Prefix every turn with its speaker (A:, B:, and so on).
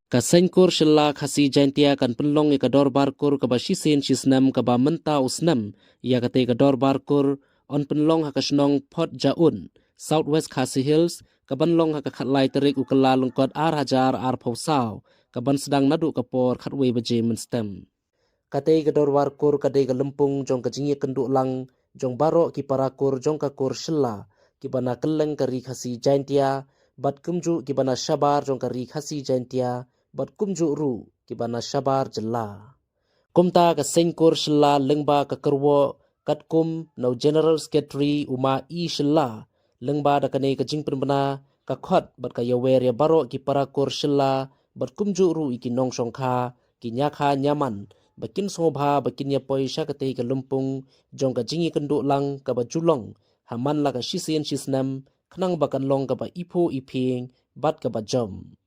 A: Kasengkur shilla khasi jaintia kan penlong ika dor barkur kaba shisen shisnam kaba menta usnam ia kate ka dor barkur on penlong haka shnong pot jaun Southwest Khasi Hills kaban long haka khatlai terik ukala lungkot ar hajar ar phosau kaban sedang nadu kapor khatwe baje menstem kate ka dor barkur kade ka lempung jong ka jingi kenduk lang jong barok ki parakur jong ka kur shilla kibana keleng kari khasi jaintia bat kumju kibana shabar jong kari khasi jaintia bat kumju ru kibana shabar jela kumta ka sengkur shilla lengba ka kerwo kat kum no general secretary uma i shilla lengba da kane ka jingpen bana ka khot bat ka yawer ya baro ki parakur shilla bat kumju ru iki nong songkha ki nyakha nyaman bakin sobha bakin ya poisha ka te ka lumpung jong ka jingi kenduk lang ka ba julong haman la ka shisien shisnam khnang bakan long ka ba ipo iping bat ka ba jom